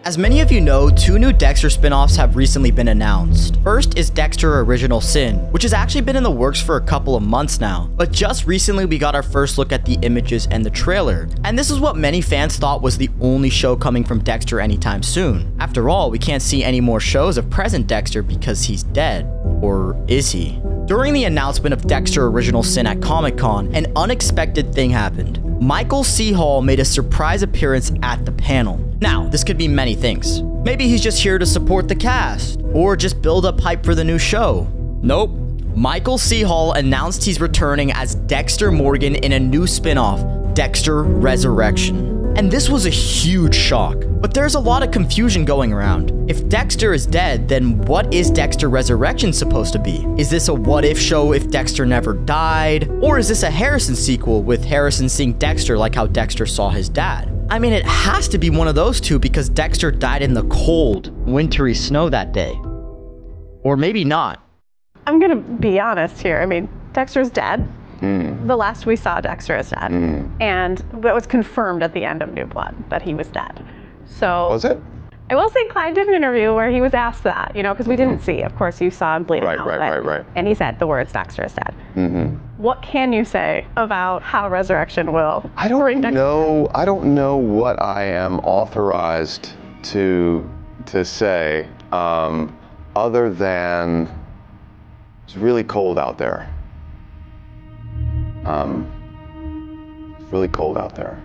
As many of you know, 2 new Dexter spin-offs have recently been announced. First is Dexter Original Sin, which has actually been in the works for a couple of months now, but just recently we got our first look at the images and the trailer. And this is what many fans thought was the only show coming from Dexter anytime soon. After all, we can't see any more shows of present Dexter because he's dead. Or is he? During the announcement of Dexter Original Sin at Comic-Con, an unexpected thing happened. Michael C. Hall made a surprise appearance at the panel. Now, this could be many things. Maybe he's just here to support the cast, or just build up hype for the new show. Nope. Michael C. Hall announced he's returning as Dexter Morgan in a new spin-off, Dexter Resurrection. And this was a huge shock. But there's a lot of confusion going around. If Dexter is dead, then what is Dexter Resurrection supposed to be? Is this a what-if show if Dexter never died? Or is this a Harrison sequel with Harrison seeing Dexter like how Dexter saw his dad? I mean, it has to be one of those two because Dexter died in the cold, wintry snow that day. Or maybe not. I'm gonna be honest here. I mean, Dexter's dead. The last we saw Dexter is dead. And that was confirmed at the end of New Blood, that he was dead. So was it? I will say Clyde did an interview where he was asked that, you know, because we didn't see. Of course, you saw him bleeding out. Right. And he said the words Dexter is dead. What can you say about how Resurrection will bring Dexter? I don't know what I am authorized to say, other than it's really cold out there. It's really cold out there.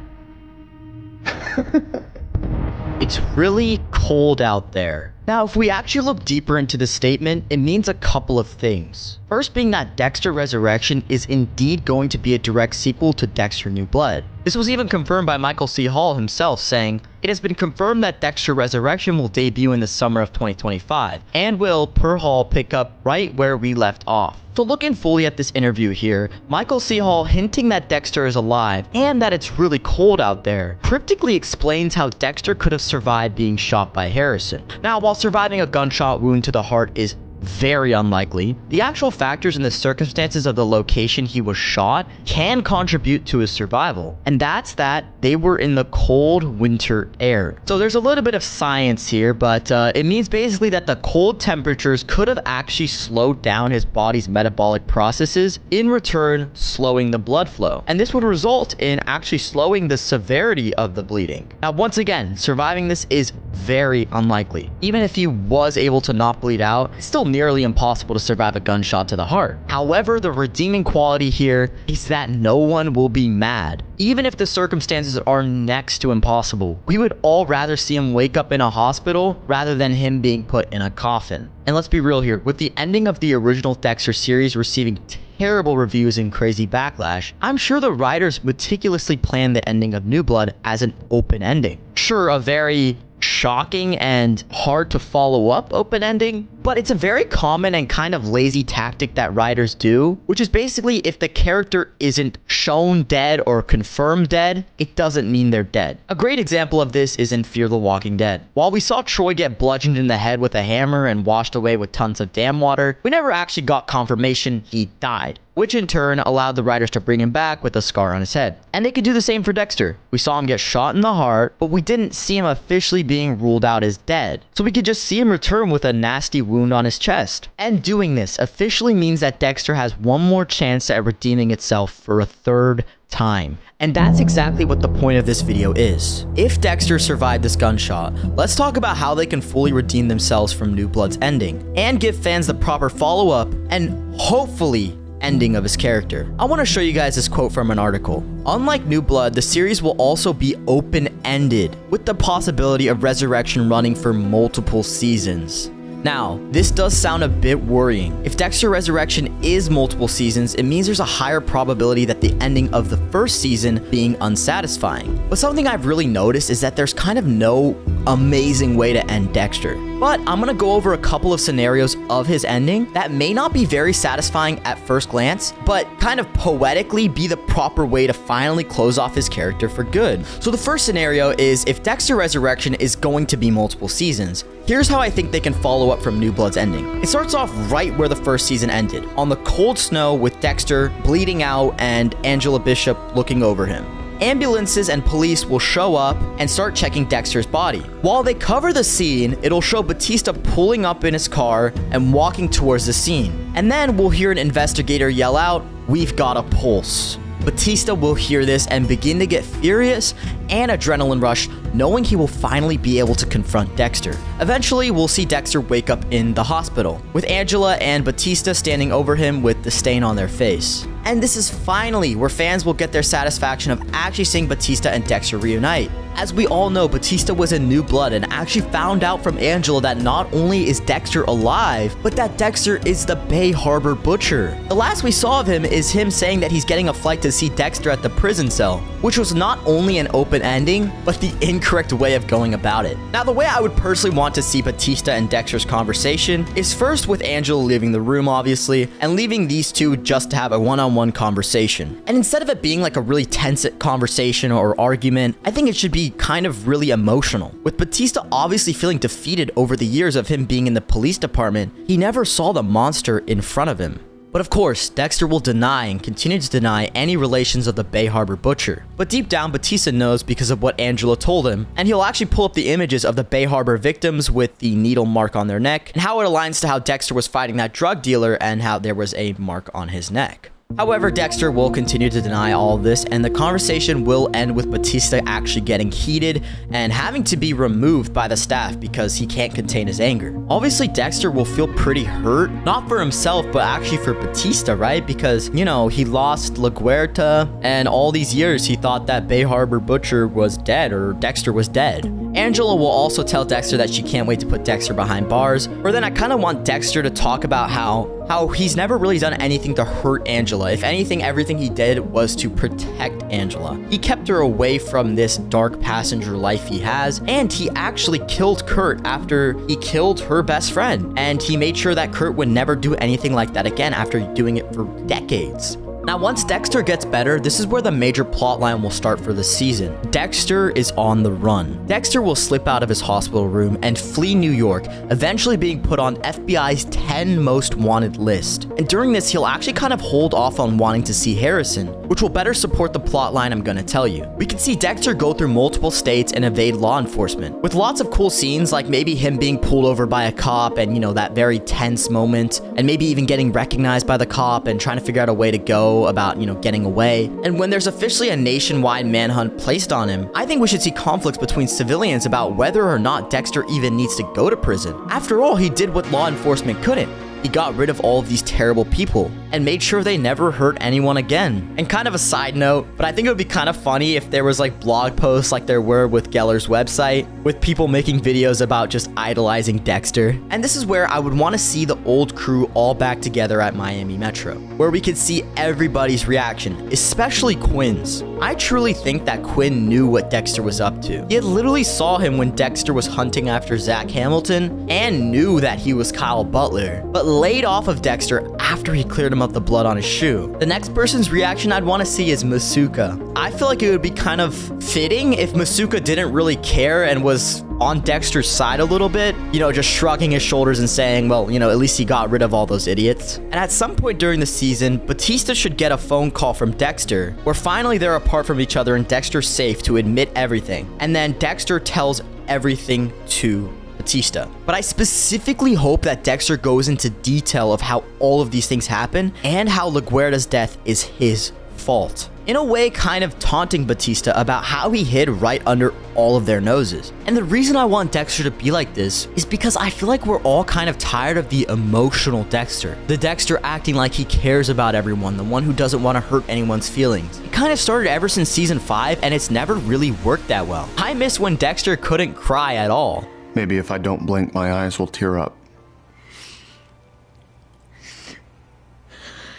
It's really cold out there. Now, if we actually look deeper into the statement, it means a couple of things. First being that Dexter Resurrection is indeed going to be a direct sequel to Dexter New Blood. This was even confirmed by Michael C. Hall himself, saying, "It has been confirmed that Dexter Resurrection will debut in the summer of 2025, and will, per Hall, pick up right where we left off." So looking fully at this interview here, Michael C. Hall hinting that Dexter is alive and that it's really cold out there, cryptically explains how Dexter could have survived being shot by Harrison. Now, while surviving a gunshot wound to the heart is very unlikely, the actual factors and the circumstances of the location he was shot can contribute to his survival, and that's that they were in the cold winter air. So there's a little bit of science here, but it means basically that the cold temperatures could have actually slowed down his body's metabolic processes, in return slowing the blood flow, and this would result in actually slowing the severity of the bleeding. Now, once again, surviving this is very unlikely. Even if he was able to not bleed out, it's still nearly impossible to survive a gunshot to the heart. However, the redeeming quality here is that no one will be mad. Even if the circumstances are next to impossible, we would all rather see him wake up in a hospital rather than him being put in a coffin. And let's be real here, with the ending of the original Dexter series receiving terrible reviews and crazy backlash, I'm sure the writers meticulously planned the ending of New Blood as an open ending. Sure, a very shocking and hard to follow up open ending, but it's a very common and kind of lazy tactic that writers do, which is basically if the character isn't shown dead or confirmed dead, it doesn't mean they're dead. A great example of this is in Fear the Walking Dead. While we saw Troy get bludgeoned in the head with a hammer and washed away with tons of dam water, we never actually got confirmation he died, which in turn allowed the writers to bring him back with a scar on his head. And they could do the same for Dexter. We saw him get shot in the heart, but we didn't see him officially being ruled out as dead. So we could just see him return with a nasty wound on his chest. And doing this officially means that Dexter has one more chance at redeeming itself for a third time. And that's exactly what the point of this video is. If Dexter survived this gunshot, let's talk about how they can fully redeem themselves from New Blood's ending, and give fans the proper follow-up, and hopefully ending of his character. I want to show you guys this quote from an article. Unlike New Blood, the series will also be open-ended, with the possibility of Resurrection running for multiple seasons. Now, this does sound a bit worrying. If Dexter Resurrection is multiple seasons, it means there's a higher probability that the ending of the first season being unsatisfying. But something I've really noticed is that there's kind of no amazing way to end Dexter. But I'm gonna go over a couple of scenarios of his ending that may not be very satisfying at first glance, but kind of poetically be the proper way to finally close off his character for good. So the first scenario is if Dexter Resurrection is going to be multiple seasons. Here's how I think they can follow up from New Blood's ending. It starts off right where the first season ended, on the cold snow with Dexter bleeding out and Angela Bishop looking over him. ambulances and police will show up and start checking Dexter's body. While they cover the scene, it'll show Batista pulling up in his car and walking towards the scene. And then we'll hear an investigator yell out, "We've got a pulse." Batista will hear this and begin to get furious and adrenaline rush, knowing he will finally be able to confront Dexter. Eventually, we'll see Dexter wake up in the hospital, with Angela and Batista standing over him with the stain on their face. And this is finally where fans will get their satisfaction of actually seeing Batista and Dexter reunite. As we all know, Batista was in New Blood and actually found out from Angela that not only is Dexter alive, but that Dexter is the Bay Harbor Butcher. The last we saw of him is him saying that he's getting a flight to see Dexter at the prison cell, which was not only an open ending, but the incorrect way of going about it. Now, the way I would personally want to see Batista and Dexter's conversation is first with Angela leaving the room, obviously, and leaving these two just to have a one-on-one conversation. And instead of it being like a really tense conversation or argument, I think it should be kind of really emotional. With Batista obviously feeling defeated over the years of him being in the police department, he never saw the monster in front of him. But of course, Dexter will deny and continue to deny any relations of the Bay Harbor Butcher. But deep down, Batista knows because of what Angela told him, and he'll actually pull up the images of the Bay Harbor victims with the needle mark on their neck, and how it aligns to how Dexter was fighting that drug dealer and how there was a mark on his neck. However, Dexter will continue to deny all this, and the conversation will end with Batista actually getting heated and having to be removed by the staff because he can't contain his anger. Obviously, Dexter will feel pretty hurt, not for himself, but actually for Batista, right? Because, you know, he lost La Guerta, and all these years he thought that Bay Harbor Butcher was dead, or Dexter was dead. Angela will also tell Dexter that she can't wait to put Dexter behind bars, or then I kind of want Dexter to talk about how he's never really done anything to hurt Angela. If anything, everything he did was to protect Angela. He kept her away from this dark passenger life he has, and he actually killed Kurt after he killed her best friend. And he made sure that Kurt would never do anything like that again after doing it for decades. Now, once Dexter gets better, this is where the major plotline will start for the season. Dexter is on the run. Dexter will slip out of his hospital room and flee New York, eventually being put on FBI's 10 most wanted list. And during this, he'll actually kind of hold off on wanting to see Harrison, which will better support the plotline I'm gonna tell you. We can see Dexter go through multiple states and evade law enforcement, with lots of cool scenes like maybe him being pulled over by a cop and, you know, that very tense moment, and maybe even getting recognized by the cop and trying to figure out a way to go about, you know, getting away. And when there's officially a nationwide manhunt placed on him, I think we should see conflicts between civilians about whether or not Dexter even needs to go to prison. After all, he did what law enforcement couldn't. He got rid of all of these terrible people and made sure they never hurt anyone again. And kind of a side note, but I think it would be kind of funny if there was like blog posts like there were with Geller's website, with people making videos about just idolizing Dexter. And this is where I would want to see the old crew all back together at Miami Metro, where we could see everybody's reaction, especially Quinn's. I truly think that Quinn knew what Dexter was up to. He had literally saw him when Dexter was hunting after Zach Hamilton and knew that he was Kyle Butler, but laid off of Dexter after he cleared him of the blood on his shoe. The next person's reaction I'd want to see is Masuka. I feel like it would be kind of fitting if Masuka didn't really care and was on Dexter's side a little bit, you know, just shrugging his shoulders and saying, well, you know, at least he got rid of all those idiots. And at some point during the season, Batista should get a phone call from Dexter, where finally they're apart from each other and Dexter's safe to admit everything. And then Dexter tells everything to Batista. But I specifically hope that Dexter goes into detail of how all of these things happen and how LaGuerta's death is his fault. In a way, kind of taunting Batista about how he hid right under all of their noses. And the reason I want Dexter to be like this is because I feel like we're all kind of tired of the emotional Dexter. The Dexter acting like he cares about everyone, the one who doesn't want to hurt anyone's feelings. It kind of started ever since season 5, and it's never really worked that well. I miss when Dexter couldn't cry at all. Maybe if I don't blink, my eyes will tear up.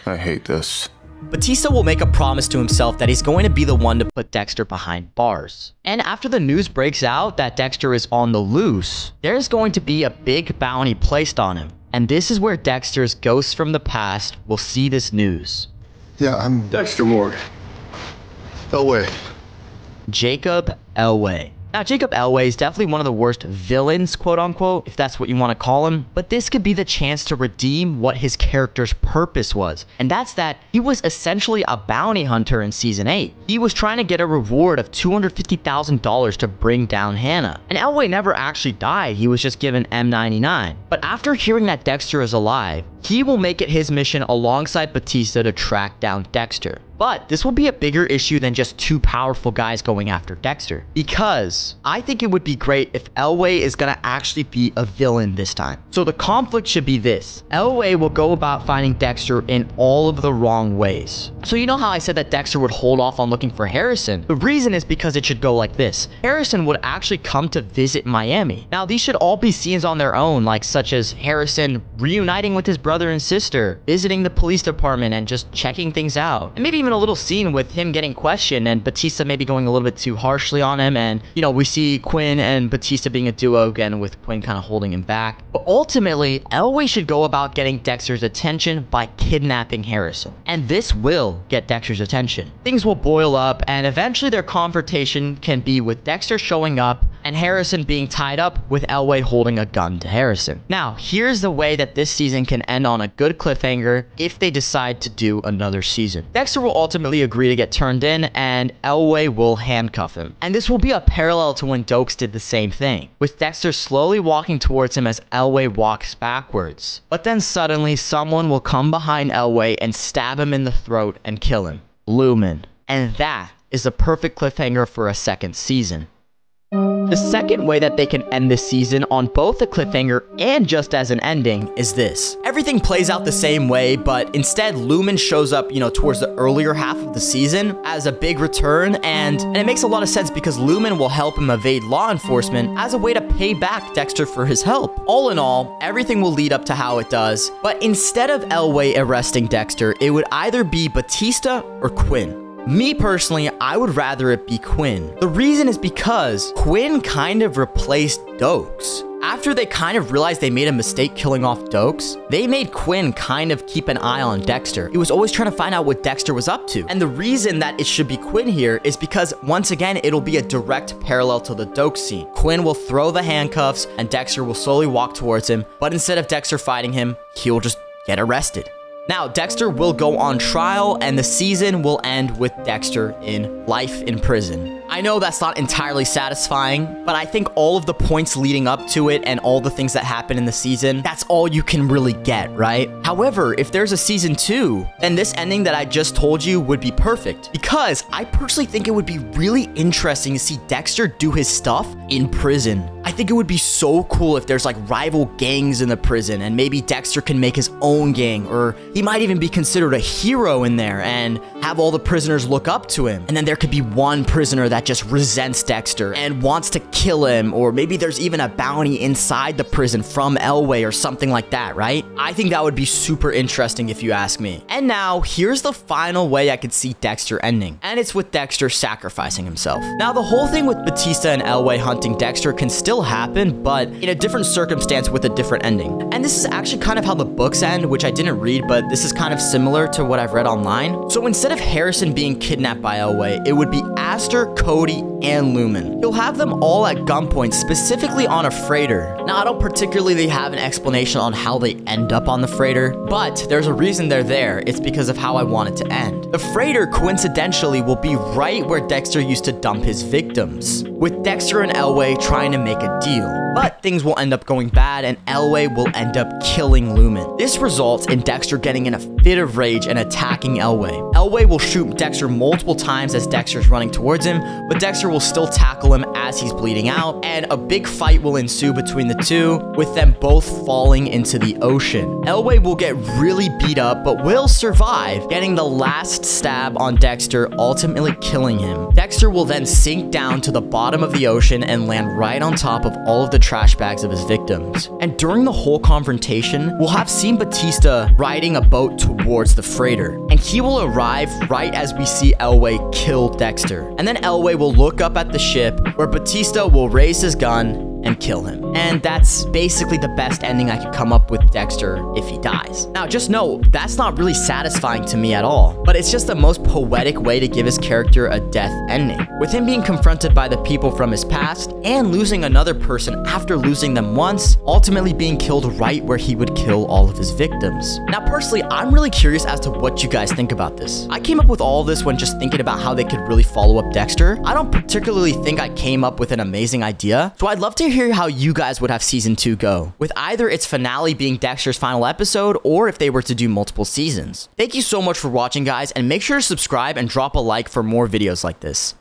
I hate this. Batista will make a promise to himself that he's going to be the one to put Dexter behind bars. And after the news breaks out that Dexter is on the loose, there's going to be a big bounty placed on him. And this is where Dexter's ghosts from the past will see this news. Yeah, I'm Dexter Morgan. Elway. Jacob Elway. Now, Jacob Elway is definitely one of the worst villains, quote unquote, if that's what you want to call him, but this could be the chance to redeem what his character's purpose was, and that's that he was essentially a bounty hunter in Season 8. He was trying to get a reward of $250,000 to bring down Hannah, and Elway never actually died, he was just given M99. But after hearing that Dexter is alive, he will make it his mission alongside Batista to track down Dexter. But this will be a bigger issue than just two powerful guys going after Dexter, because I think it would be great if Elway is going to actually be a villain this time. So the conflict should be this: Elway will go about finding Dexter in all of the wrong ways. So you know how I said that Dexter would hold off on looking for Harrison? The reason is because it should go like this. Harrison would actually come to visit Miami. Now these should all be scenes on their own, like such as Harrison reuniting with his brother and sister, visiting the police department and just checking things out, and maybe even a little scene with him getting questioned and Batista maybe going a little bit too harshly on him, and you know, we see Quinn and Batista being a duo again, with Quinn kind of holding him back. But ultimately, Elway should go about getting Dexter's attention by kidnapping Harrison, and this will get Dexter's attention. Things will boil up, and eventually their confrontation can be with Dexter showing up and Harrison being tied up with Elway holding a gun to Harrison. Now, here's the way that this season can end on a good cliffhanger if they decide to do another season. Dexter will ultimately agree to get turned in, and Elway will handcuff him. And this will be a parallel to when Dokes did the same thing, with Dexter slowly walking towards him as Elway walks backwards. But then suddenly, someone will come behind Elway and stab him in the throat and kill him. Lumen. And that is a perfect cliffhanger for a second season. The second way that they can end this season on both a cliffhanger and just as an ending is this. Everything plays out the same way, but instead Lumen shows up, you know, towards the earlier half of the season as a big return, and it makes a lot of sense because Lumen will help him evade law enforcement as a way to pay back Dexter for his help. All in all, everything will lead up to how it does, but instead of Elway arresting Dexter, it would either be Batista or Quinn. Me personally, I would rather it be Quinn. The reason is because Quinn kind of replaced Dokes. After they kind of realized they made a mistake killing off Dokes, they made Quinn kind of keep an eye on Dexter. He was always trying to find out what Dexter was up to. And the reason that it should be Quinn here is because, once again, it'll be a direct parallel to the Dokes scene. Quinn will throw the handcuffs and Dexter will slowly walk towards him, but instead of Dexter fighting him, he'll just get arrested. Now, Dexter will go on trial, and the season will end with Dexter in life in prison. I know that's not entirely satisfying, but I think all of the points leading up to it and all the things that happen in the season, that's all you can really get, right? However, if there's a season 2, then this ending that I just told you would be perfect, because I personally think it would be really interesting to see Dexter do his stuff in prison. I think it would be so cool if there's like rival gangs in the prison, and maybe Dexter can make his own gang, or he might even be considered a hero in there and have all the prisoners look up to him. And then there could be one prisoner that just resents Dexter and wants to kill him, or maybe there's even a bounty inside the prison from Elway or something like that, right? I think that would be super interesting if you ask me. And now, here's the final way I could see Dexter ending, and it's with Dexter sacrificing himself. Now, the whole thing with Batista and Elway hunting Dexter can still happen, but in a different circumstance with a different ending. And this is actually kind of how the books end, which I didn't read, but this is kind of similar to what I've read online. So instead of Harrison being kidnapped by Elway, it would be Aster, Cody, and Lumen. He'll have them all at gunpoint, specifically on a freighter. Now, I don't particularly have an explanation on how they end up on the freighter, but there's a reason they're there. It's because of how I want it to end. The freighter, coincidentally, will be right where Dexter used to dump his victims, with Dexter and Elway trying to make a deal. But things will end up going bad, and Elway will end up killing Lumen. This results in Dexter getting in a fit of rage and attacking Elway. Elway will shoot Dexter multiple times as Dexter's running towards him, but Dexter will still tackle him as he's bleeding out, and a big fight will ensue between the two, with them both falling into the ocean. Elway will get really beat up, but will survive, getting the last stab on Dexter, ultimately killing him. Dexter will then sink down to the bottom of the ocean and land right on top of all of the trash bags of his victims. And during the whole confrontation, we'll have seen Batista riding a boat towards the freighter, and he will arrive right as we see Elway kill Dexter. And then Elway will look up at the ship, where Batista will raise his gun and kill him. And that's basically the best ending I could come up with Dexter if he dies. Now, just know, that's not really satisfying to me at all, but it's just the most poetic way to give his character a death ending, with him being confronted by the people from his past and losing another person after losing them once, ultimately being killed right where he would kill all of his victims. Now, personally, I'm really curious as to what you guys think about this. I came up with all this when just thinking about how they could really follow up Dexter. I don't particularly think I came up with an amazing idea, so I'd love to hear how you guys would have season 2 go, with either its finale being Dexter's final episode or if they were to do multiple seasons. Thank you so much for watching, guys, and make sure to subscribe and drop a like for more videos like this.